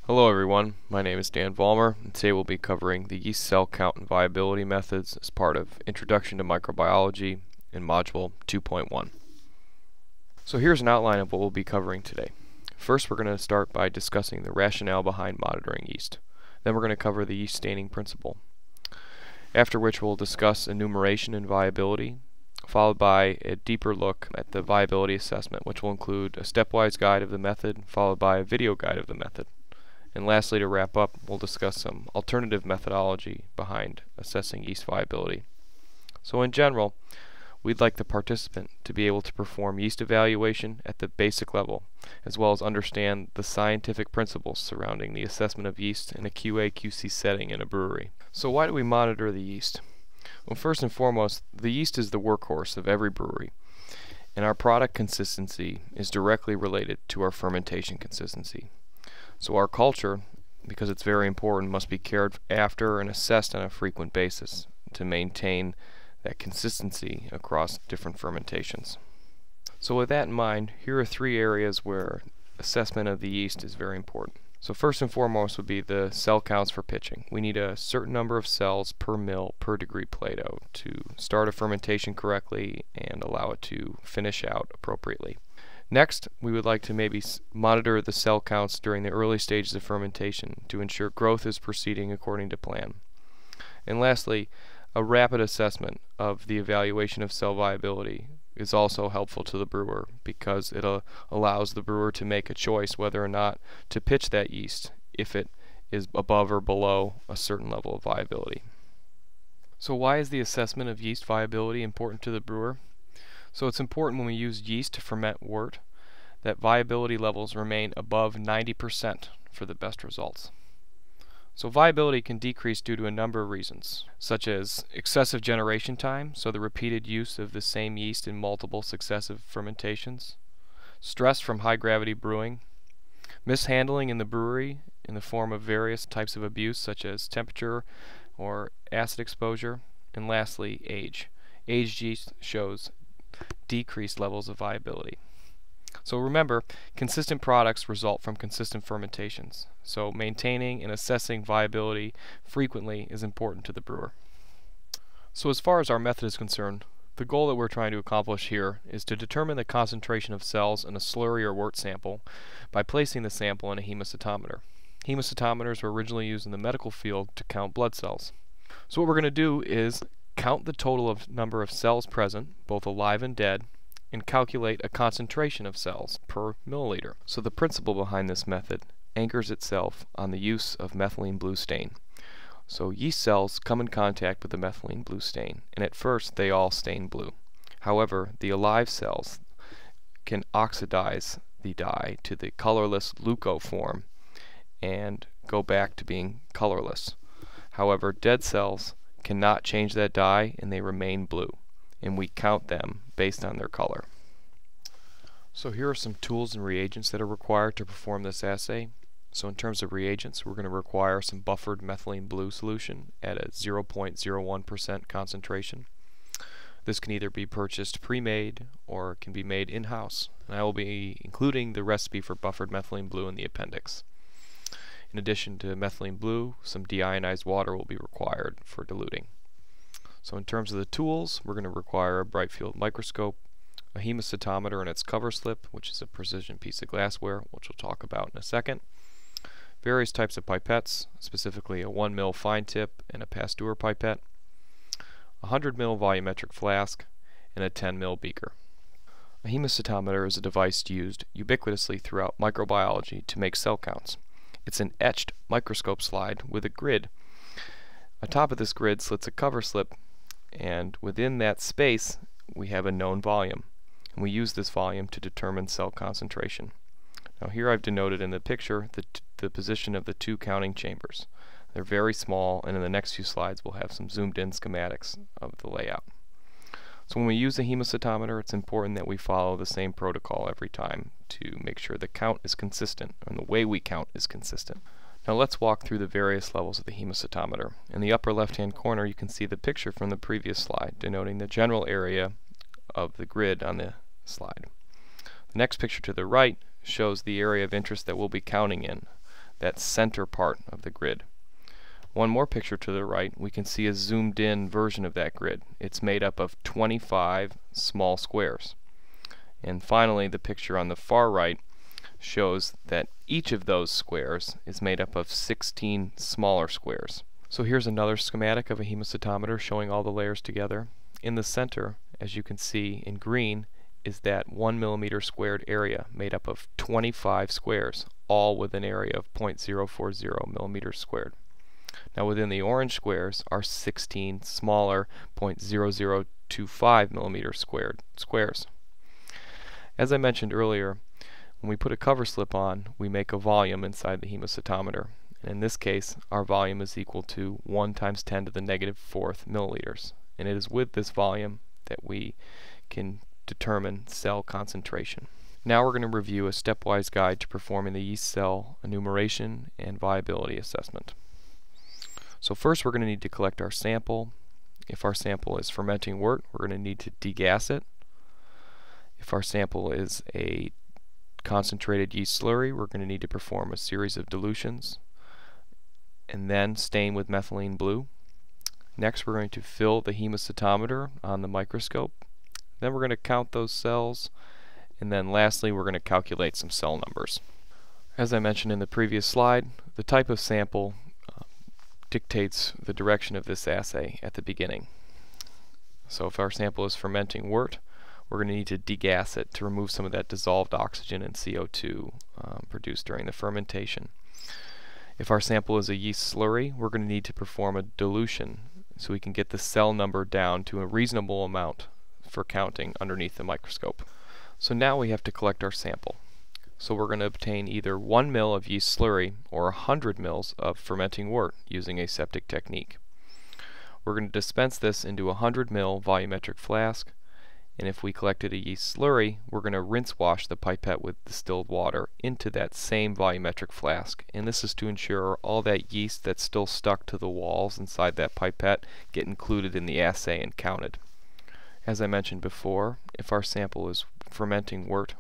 Hello everyone, my name is Dan Vollmer, and today we'll be covering the yeast cell count and viability methods as part of Introduction to Microbiology in Module 2.1. So here's an outline of what we'll be covering today. First, we're going to start by discussing the rationale behind monitoring yeast. Then we're going to cover the yeast staining principle. After which we'll discuss enumeration and viability, followed by a deeper look at the viability assessment, which will include a stepwise guide of the method, followed by a video guide of the method. And lastly, to wrap up, we'll discuss some alternative methodology behind assessing yeast viability. So in general, we'd like the participant to be able to perform yeast evaluation at the basic level, as well as understand the scientific principles surrounding the assessment of yeast in a QA/QC setting in a brewery. So why do we monitor the yeast? Well, first and foremost, the yeast is the workhorse of every brewery, and our product consistency is directly related to our fermentation consistency. So our culture, because it's very important, must be cared after and assessed on a frequent basis to maintain that consistency across different fermentations. So with that in mind, here are three areas where assessment of the yeast is very important. So first and foremost would be the cell counts for pitching. We need a certain number of cells per mil per degree Plato to start a fermentation correctly and allow it to finish out appropriately. Next, we would like to maybe monitor the cell counts during the early stages of fermentation to ensure growth is proceeding according to plan. And lastly, a rapid assessment of the evaluation of cell viability is also helpful to the brewer because it allows the brewer to make a choice whether or not to pitch that yeast if it is above or below a certain level of viability. So why is the assessment of yeast viability important to the brewer? So it's important when we use yeast to ferment wort that viability levels remain above 90% for the best results. So viability can decrease due to a number of reasons, such as excessive generation time, so the repeated use of the same yeast in multiple successive fermentations, stress from high gravity brewing, mishandling in the brewery in the form of various types of abuse such as temperature or acid exposure, and lastly, age. Aged yeast shows decreased levels of viability. So remember, consistent products result from consistent fermentations. So maintaining and assessing viability frequently is important to the brewer. So as far as our method is concerned, the goal that we're trying to accomplish here is to determine the concentration of cells in a slurry or wort sample by placing the sample in a hemocytometer. Hemocytometers were originally used in the medical field to count blood cells. So what we're going to do is count the total number of cells present, both alive and dead, and calculate a concentration of cells per milliliter. So the principle behind this method anchors itself on the use of methylene blue stain. So yeast cells come in contact with the methylene blue stain, and at first they all stain blue. However, the alive cells can oxidize the dye to the colorless leuco form and go back to being colorless. However, dead cells cannot change that dye and they remain blue, and we count them based on their color. So here are some tools and reagents that are required to perform this assay. So in terms of reagents, we're going to require some buffered methylene blue solution at a 0.01% concentration. This can either be purchased pre-made or can be made in-house, and I will be including the recipe for buffered methylene blue in the appendix. In addition to methylene blue, some deionized water will be required for diluting. So in terms of the tools, we're going to require a bright field microscope, a hemocytometer and its cover slip, which is a precision piece of glassware, which we'll talk about in a second, various types of pipettes, specifically a 1 ml fine tip and a Pasteur pipette, a 100 ml volumetric flask, and a 10 ml beaker. A hemocytometer is a device used ubiquitously throughout microbiology to make cell counts. It's an etched microscope slide with a grid. Atop of this grid slits a cover slip, and within that space we have a known volume, and we use this volume to determine cell concentration. Now here I've denoted in the picture the position of the two counting chambers. They're very small, and in the next few slides we'll have some zoomed in schematics of the layout. So when we use a hemocytometer, it's important that we follow the same protocol every time to make sure the count is consistent and the way we count is consistent. Now let's walk through the various levels of the hemocytometer. In the upper left-hand corner you can see the picture from the previous slide denoting the general area of the grid on the slide. The next picture to the right shows the area of interest that we'll be counting in. that center part of the grid. One more picture to the right, we can see a zoomed in version of that grid. It's made up of 25 small squares. And finally, the picture on the far right shows that each of those squares is made up of 16 smaller squares. So here's another schematic of a hemocytometer showing all the layers together. In the center, as you can see in green, is that 1 millimeter squared area made up of 25 squares, all with an area of 0.040 millimeters squared. Now within the orange squares are 16 smaller 0.0025 millimeter squared squares. As I mentioned earlier, when we put a cover slip on, we make a volume inside the hemocytometer. And in this case, our volume is equal to 1 times 10 to the negative 4th milliliters. And it is with this volume that we can determine cell concentration. Now we're going to review a stepwise guide to performing the yeast cell enumeration and viability assessment. So first we're going to need to collect our sample. If our sample is fermenting wort, we're going to need to degas it. If our sample is a concentrated yeast slurry, we're going to need to perform a series of dilutions and then stain with methylene blue. Next we're going to fill the hemocytometer on the microscope. Then we're going to count those cells, and then lastly we're going to calculate some cell numbers. As I mentioned in the previous slide, the type of sample dictates the direction of this assay at the beginning. So if our sample is fermenting wort, we're going to need to degas it to remove some of that dissolved oxygen and CO2 produced during the fermentation. If our sample is a yeast slurry, we're going to need to perform a dilution so we can get the cell number down to a reasonable amount for counting underneath the microscope. So now we have to collect our sample. So we're going to obtain either 1 ml of yeast slurry or 100 ml of fermenting wort using aseptic technique. We're going to dispense this into a 100 ml volumetric flask, and if we collected a yeast slurry, we're going to rinse wash the pipette with distilled water into that same volumetric flask. And this is to ensure all that yeast that's still stuck to the walls inside that pipette get included in the assay and counted. As I mentioned before, if our sample is fermenting wort,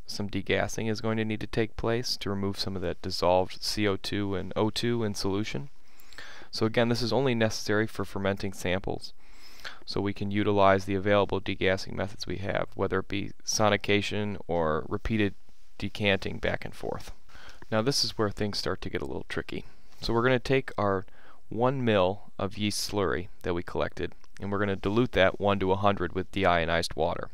some degassing is going to need to take place to remove some of that dissolved CO2 and O2 in solution. So again, this is only necessary for fermenting samples, so we can utilize the available degassing methods we have, whether it be sonication or repeated decanting back and forth. Now this is where things start to get a little tricky. So we're going to take our 1 ml of yeast slurry that we collected, and we're going to dilute that 1 to 100 with deionized water.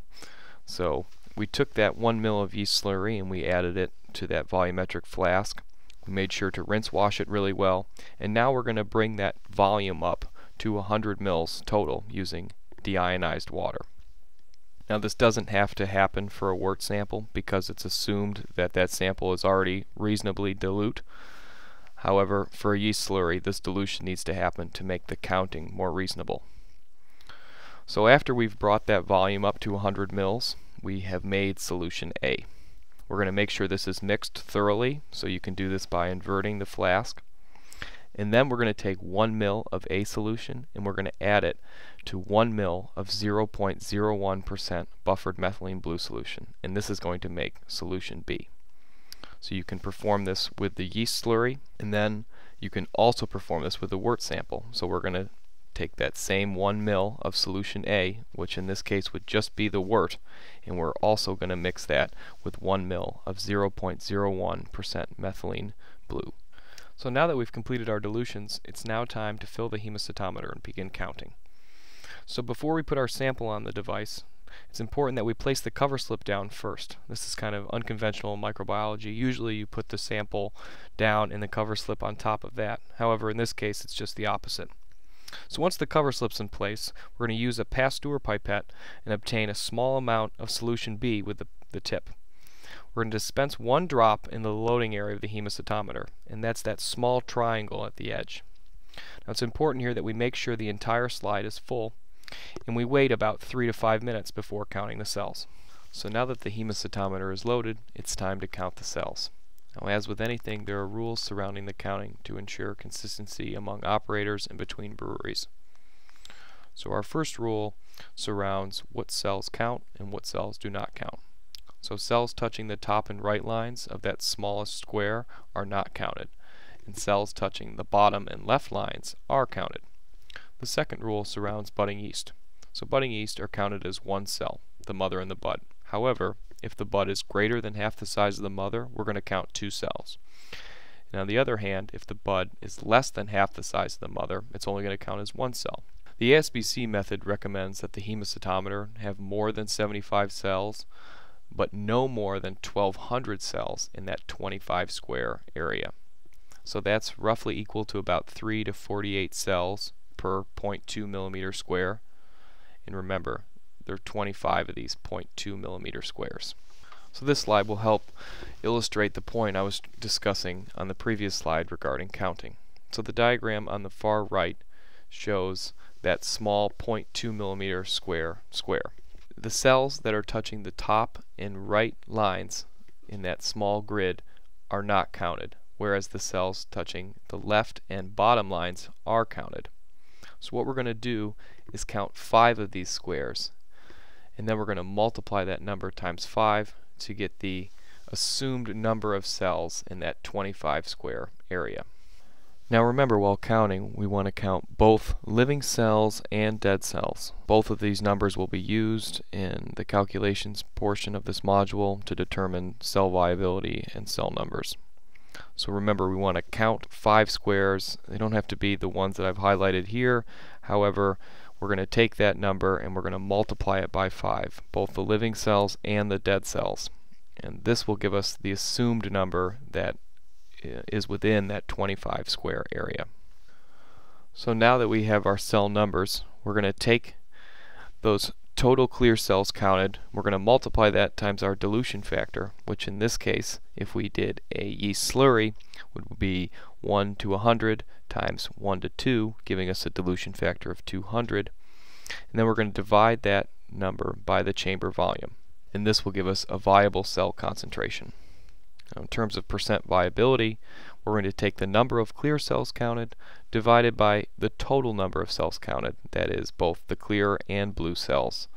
So we took that 1 ml of yeast slurry and we added it to that volumetric flask. We made sure to rinse wash it really well, and now we're going to bring that volume up to 100 ml total using deionized water. Now this doesn't have to happen for a wort sample because it's assumed that that sample is already reasonably dilute. However, for a yeast slurry, this dilution needs to happen to make the counting more reasonable. So after we've brought that volume up to 100 ml, we have made solution A. We're going to make sure this is mixed thoroughly, so you can do this by inverting the flask. And then we're going to take 1 ml of A solution and we're going to add it to 1 ml of 0.01% buffered methylene blue solution. And this is going to make solution B. So you can perform this with the yeast slurry, and then you can also perform this with the wort sample. So we're going to take that same 1 ml of solution A, which in this case would just be the wort, and we're also going to mix that with 1 ml of 0.01% methylene blue. So now that we've completed our dilutions, it's now time to fill the hemocytometer and begin counting. So before we put our sample on the device, it's important that we place the cover slip down first. This is kind of unconventional in microbiology. Usually you put the sample down and the cover slip on top of that. However, in this case it's just the opposite. So once the cover slip's in place, we're going to use a Pasteur pipette and obtain a small amount of solution B with the tip. We're going to dispense 1 drop in the loading area of the hemocytometer, and that's that small triangle at the edge. Now it's important here that we make sure the entire slide is full, and we wait about 3 to 5 minutes before counting the cells. So now that the hemocytometer is loaded, it's time to count the cells. Now, as with anything, there are rules surrounding the counting to ensure consistency among operators and between breweries. So our first rule surrounds what cells count and what cells do not count. So cells touching the top and right lines of that smallest square are not counted. and cells touching the bottom and left lines are counted. The second rule surrounds budding yeast. So budding yeast are counted as one cell, the mother and the bud. However, if the bud is greater than half the size of the mother, we're going to count 2 cells. And on the other hand, if the bud is less than half the size of the mother, it's only going to count as 1 cell. The ASBC method recommends that the hemocytometer have more than 75 cells, but no more than 1,200 cells in that 25 square area. So that's roughly equal to about 3 to 48 cells per 0.2 millimeter square. And remember, there are 25 of these 0.2 millimeter squares. So this slide will help illustrate the point I was discussing on the previous slide regarding counting. So the diagram on the far right shows that small 0.2 millimeter square. The cells that are touching the top and right lines in that small grid are not counted, whereas the cells touching the left and bottom lines are counted. So what we're going to do is count 5 of these squares, and then we're going to multiply that number times 5 to get the assumed number of cells in that 25 square area. Now remember, while counting, we want to count both living cells and dead cells. Both of these numbers will be used in the calculations portion of this module to determine cell viability and cell numbers. So remember, we want to count 5 squares. They don't have to be the ones that I've highlighted here. However, we're going to take that number and we're going to multiply it by 5, both the living cells and the dead cells. And this will give us the assumed number that is within that 25 square area. So now that we have our cell numbers, we're going to take those total clear cells counted, we're going to multiply that times our dilution factor, which in this case, if we did a yeast slurry, would be 1 to 100 times 1 to 2, giving us a dilution factor of 200. And then we're going to divide that number by the chamber volume, and this will give us a viable cell concentration. Now, in terms of percent viability, we're going to take the number of clear cells counted divided by the total number of cells counted, that is both the clear and blue cells.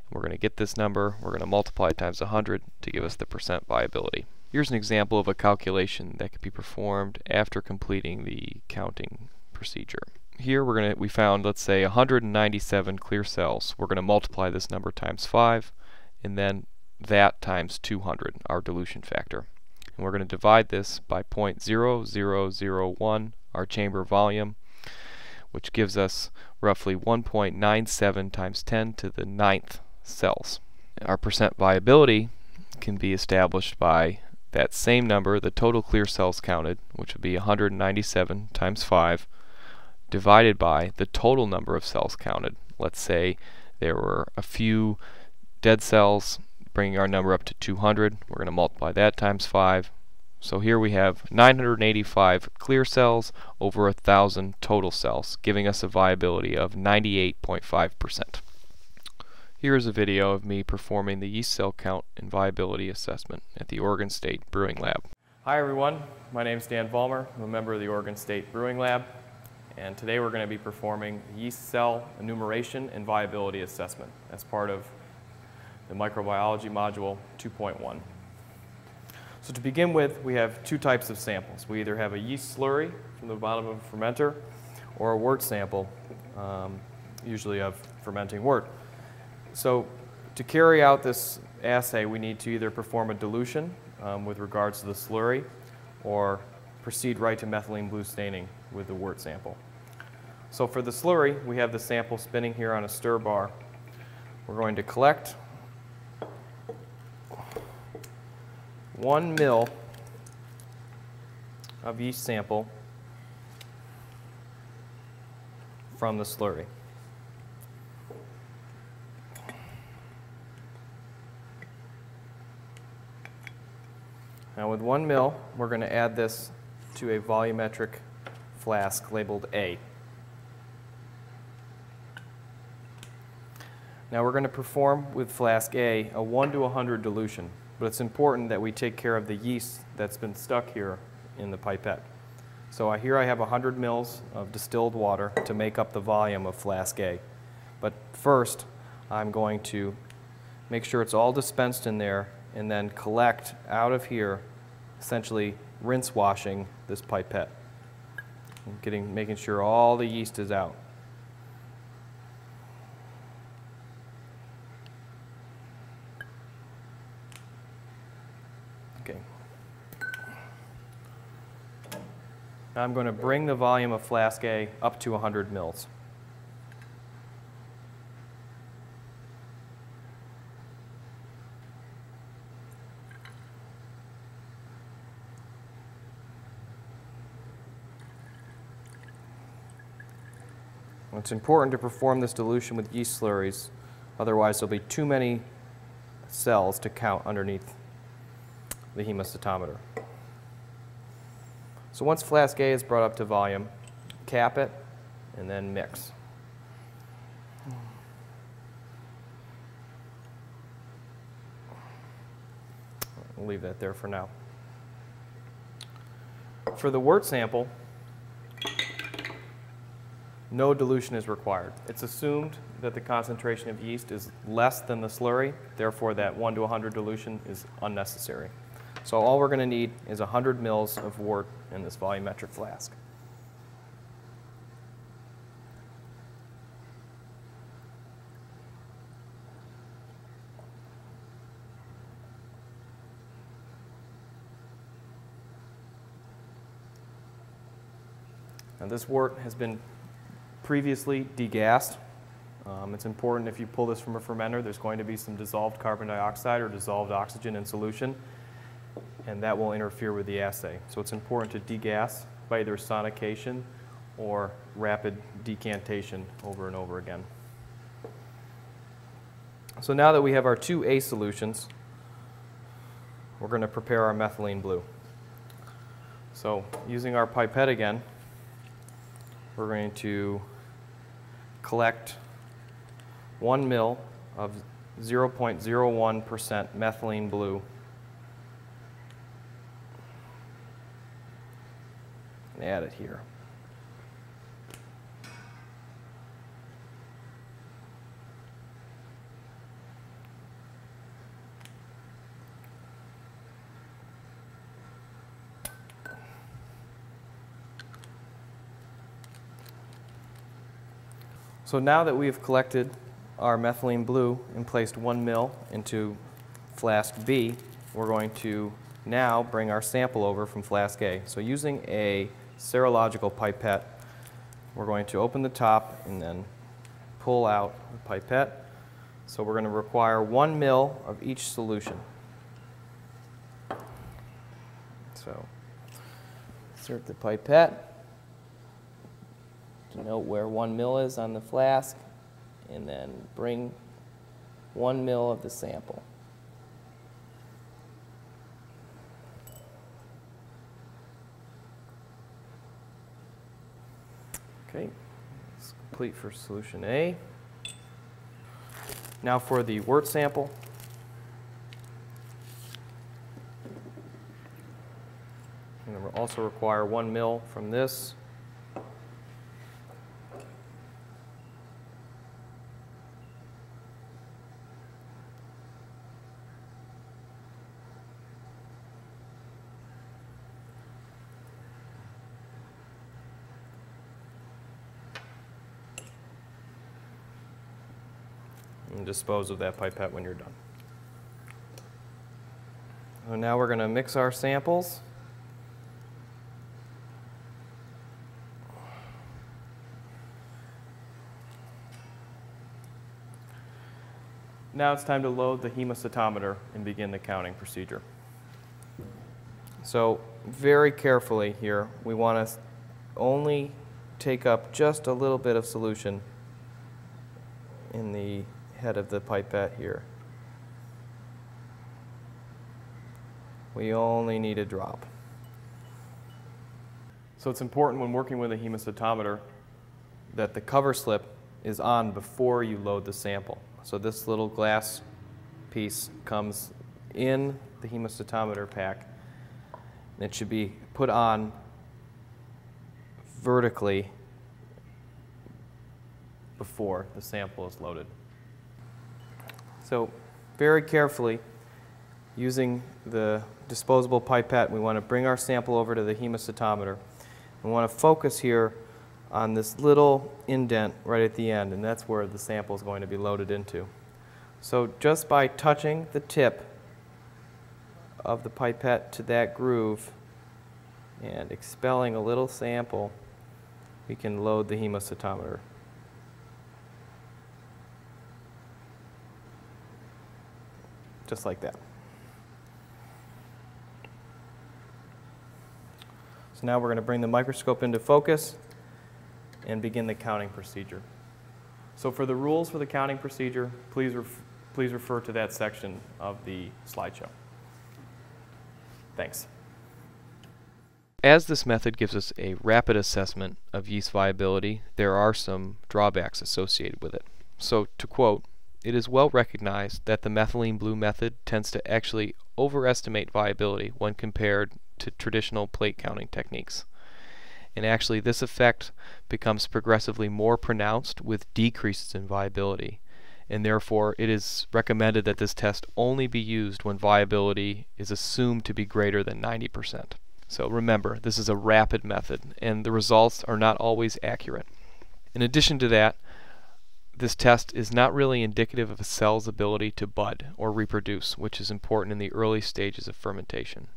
We're going to get this number, we're going to multiply it times 100 to give us the percent viability. Here's an example of a calculation that could be performed after completing the counting procedure. Here we found, let's say, 197 clear cells. We're going to multiply this number times 5 and then that times 200, our dilution factor. And we're going to divide this by 0.0001, our chamber volume, which gives us roughly 1.97 times 10 to the 9th cells. Our percent viability can be established by that same number, the total clear cells counted, which would be 197 times 5, divided by the total number of cells counted. Let's say there were a few dead cells, bringing our number up to 200. We're going to multiply that times 5. So here we have 985 clear cells over 1,000 total cells, giving us a viability of 98.5%. Here is a video of me performing the yeast cell count and viability assessment at the Oregon State Brewing Lab. Hi everyone, my name is Dan Vollmer. I'm a member of the Oregon State Brewing Lab, and today we're going to be performing yeast cell enumeration and viability assessment as part of the microbiology module 2.1. So to begin with, we have 2 types of samples. We either have a yeast slurry from the bottom of a fermenter or a wort sample, usually of fermenting wort. So to carry out this assay, we need to either perform a dilution with regards to the slurry or proceed right to methylene blue staining with the wort sample. So for the slurry, we have the sample spinning here on a stir bar. We're going to collect 1 ml of yeast sample from the slurry. Now with 1 ml, we're going to add this to a volumetric flask labeled A. Now we're going to perform with flask A a 1 to 100 dilution. But it's important that we take care of the yeast that's been stuck here in the pipette. So here I have 100 mils of distilled water to make up the volume of flask A. But first, I'm going to make sure it's all dispensed in there and then collect out of here, essentially rinse washing this pipette. Making sure all the yeast is out. Okay. Now I'm going to bring the volume of flask A up to 100 mils. It's important to perform this dilution with yeast slurries, otherwise there'll be too many cells to count underneath the hemostatometer. So once flask A is brought up to volume, cap it and then mix. We'll leave that there for now. For the wort sample, no dilution is required. It's assumed that the concentration of yeast is less than the slurry, therefore that 1 to 100 dilution is unnecessary. So all we're going to need is 100 mils of wort in this volumetric flask. Now this wort has been previously degassed. It's important if you pull this from a fermenter, there's going to be some dissolved carbon dioxide or dissolved oxygen in solution, and that will interfere with the assay. So it's important to degas by either sonication or rapid decantation over and over again. So now that we have our two A solutions, we're going to prepare our methylene blue. So using our pipette again, we're going to collect 1 ml of 0.01% methylene blue and add it here. So now that we have collected our methylene blue and placed 1 ml into flask B, we're going to now bring our sample over from flask A. So using a serological pipette, we're going to open the top and then pull out the pipette. So we're going to require 1 ml of each solution. So insert the pipette to note where 1 ml is on the flask, and then bring 1 ml of the sample. Okay, it's complete for solution A. Now for the wort sample. And we'll also require 1 ml from this. And dispose of that pipette when you're done. So now we're going to mix our samples. Now it's time to load the hemostatometer and begin the counting procedure. So very carefully here, we want to only take up just a little bit of solution in the head of the pipette here. We only need a drop. So it's important when working with a hemostatometer that the cover slip is on before you load the sample. So this little glass piece comes in the hemostatometer pack, and it should be put on vertically before the sample is loaded. So very carefully, using the disposable pipette, we want to bring our sample over to the hemostatometer. We want to focus here on this little indent right at the end, and that's where the sample is going to be loaded into. So just by touching the tip of the pipette to that groove and expelling a little sample, we can load the hemocytometer. Just like that. So now we're going to bring the microscope into focus and begin the counting procedure. So for the rules for the counting procedure, please refer to that section of the slideshow. Thanks. As this method gives us a rapid assessment of yeast viability, there are some drawbacks associated with it. So to quote, "It is well recognized that the methylene blue method tends to actually overestimate viability when compared to traditional plate counting techniques. And actually this effect becomes progressively more pronounced with decreases in viability. And therefore it is recommended that this test only be used when viability is assumed to be greater than 90%. So remember, this is a rapid method and the results are not always accurate. In addition to that, this test is not really indicative of a cell's ability to bud or reproduce, which is important in the early stages of fermentation.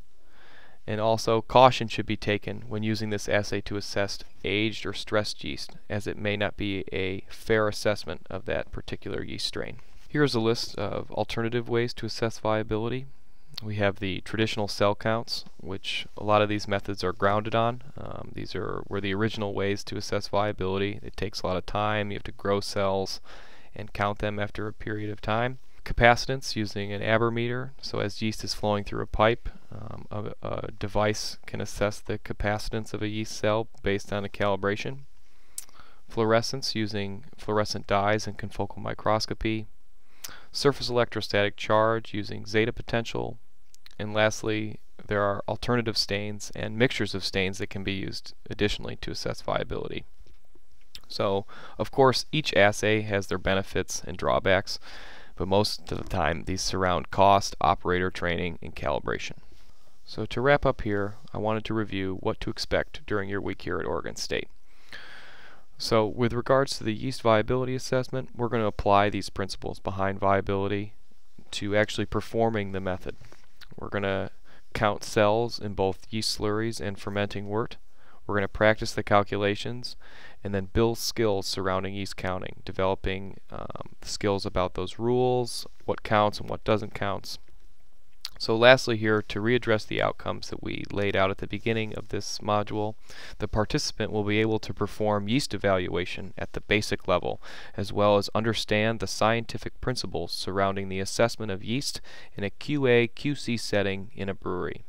And also, caution should be taken when using this assay to assess aged or stressed yeast, as it may not be a fair assessment of that particular yeast strain. Here's a list of alternative ways to assess viability. We have the traditional cell counts, which a lot of these methods are grounded on. These were the original ways to assess viability. It takes a lot of time. You have to grow cells and count them after a period of time. Capacitance using an abermeter, so as yeast is flowing through a pipe, a device can assess the capacitance of a yeast cell based on a calibration. Fluorescence using fluorescent dyes and confocal microscopy. Surface electrostatic charge using zeta potential. And lastly, there are alternative stains and mixtures of stains that can be used additionally to assess viability. So, of course, each assay has their benefits and drawbacks, but most of the time these surround cost, operator training, and calibration. So to wrap up here, I wanted to review what to expect during your week here at Oregon State. So with regards to the yeast viability assessment, we're going to apply these principles behind viability to actually performing the method. We're going to count cells in both yeast slurries and fermenting wort. We're going to practice the calculations and then build skills surrounding yeast counting, developing skills about those rules, what counts and what doesn't count. So lastly here, to readdress the outcomes that we laid out at the beginning of this module, the participant will be able to perform yeast evaluation at the basic level, as well as understand the scientific principles surrounding the assessment of yeast in a QA/QC setting in a brewery.